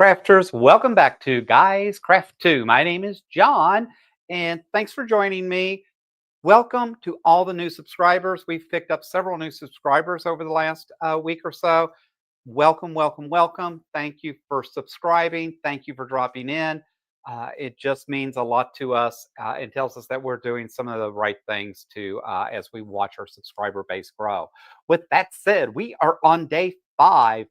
crafters, welcome back to Guys Craft 2. My name is John, and thanks for joining me. Welcome to all the new subscribers. We've picked up several new subscribers over the last week or so. Welcome, welcome, welcome. Thank you for subscribing. Thank you for dropping in. It just means a lot to us. It tells us that we're doing some of the right things to as we watch our subscriber base grow. With that said, we are on day five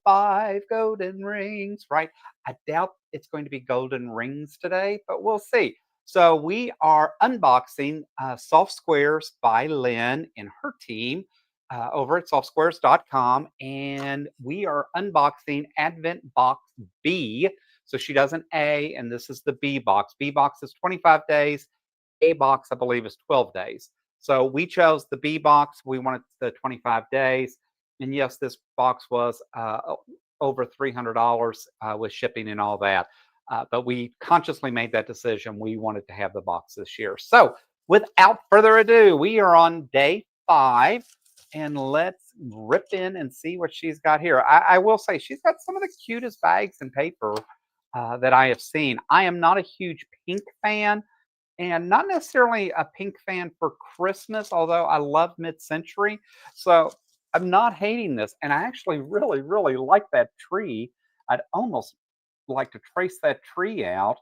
golden rings, right? I doubt it's going to be golden rings today, but we'll see. So we are unboxing Soft Squares by Lynne and her team over at softsquares.com, and we are unboxing Advent Box B. So she does an A, and this is the B box. B box is 25 days. A box, I believe, is 12 days. So we chose the B box. We wanted the 25 days. And yes, this box was over $300 with shipping and all that. But we consciously made that decision. We wanted to have the box this year. So without further ado, we are on day 5. And let's rip in and see what she's got here. I will say she's got some of the cutest bags and paper that I have seen. I am not a huge pink fan, and not necessarily a pink fan for Christmas, although I love mid-century. So I'm not hating this, and I actually really, really like that tree. I'd almost like to trace that tree out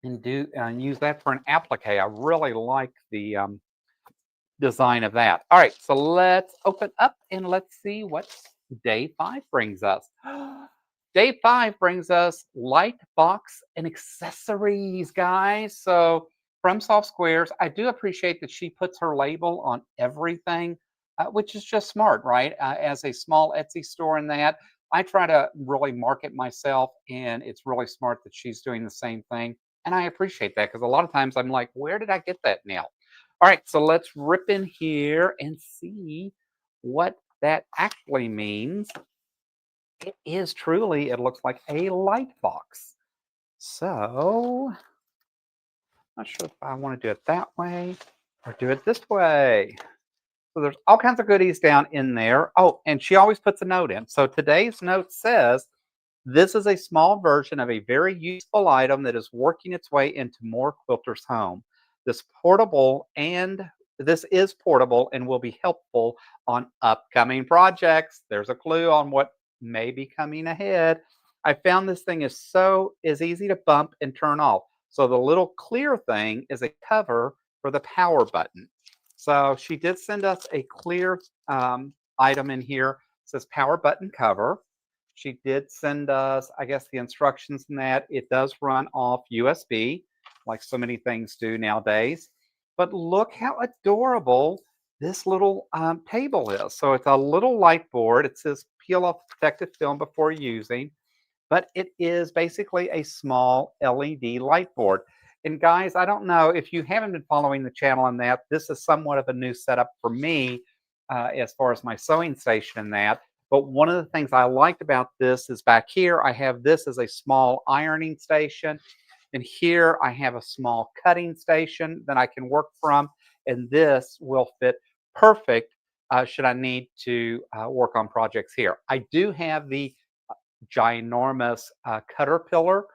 and do and use that for an applique. I really like the design of that. All right, so let's open up and let's see what day 5 brings us. Day 5 brings us light box and accessories, guys. So from Soft Squares, I do appreciate that she puts her label on everything, which is just smart, right? As a small Etsy store in that, I try to really market myself, and it's really smart that she's doing the same thing. And I appreciate that because a lot of times I'm like, where did I get that nail? All right, so let's rip in here and see what that actually means. It is truly, it looks like a light box. So, not sure if I want to do it that way or do it this way. So there's all kinds of goodies down in there. Oh, and she always puts a note in. So today's note says, this is a small version of a very useful item that is working its way into more quilters' home. This portable and this is portable and will be helpful on upcoming projects. There's a clue on what may be coming ahead. I found this thing is easy to bump and turn off. So the little clear thing is a cover for the power button. So she did send us a clear item in here. It says power button cover. She did send us, I guess, the instructions in that. It does run off USB, like so many things do nowadays. But look how adorable this little table is. So it's a little light board. It says peel off protective film before using, but it is basically a small LED light board. And guys, I don't know if you haven't been following the channel on that, this is somewhat of a new setup for me as far as my sewing station and that. But one of the things I liked about this is back here, I have this as a small ironing station. And here I have a small cutting station that I can work from. And this will fit perfect should I need to work on projects here. I do have the ginormous Caterpillar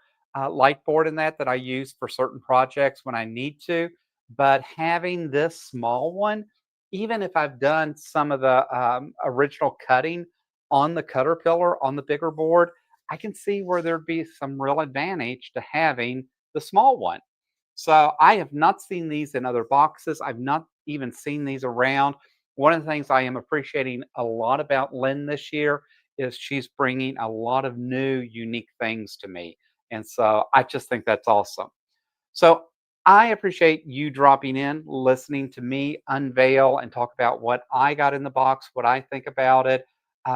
light board in that I use for certain projects when I need to. But having this small one, even if I've done some of the original cutting on the Caterpillar on the bigger board, I can see where there'd be some real advantage to having the small one. So I have not seen these in other boxes. I've not even seen these around. One of the things I am appreciating a lot about Lynne this year is she's bringing a lot of new, unique things to me. And so I just think that's awesome. So I appreciate you dropping in, listening to me unveil and talk about what I got in the box, what I think about it.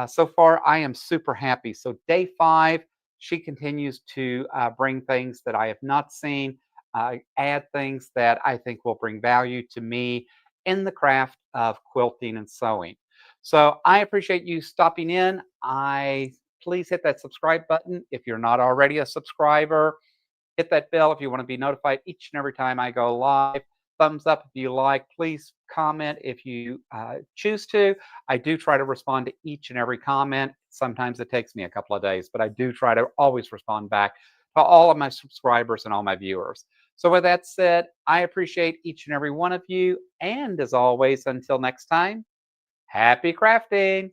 So far, I am super happy. So day 5, she continues to bring things that I have not seen, add things that I think will bring value to me in the craft of quilting and sewing. So I appreciate you stopping in. Please hit that subscribe button if you're not already a subscriber. Hit that bell if you want to be notified each and every time I go live. Thumbs up if you like. Please comment if you choose to. I do try to respond to each and every comment. Sometimes it takes me a couple of days, but I do try to always respond back to all of my subscribers and all my viewers. So, with that said, I appreciate each and every one of you. And as always, until next time, happy crafting.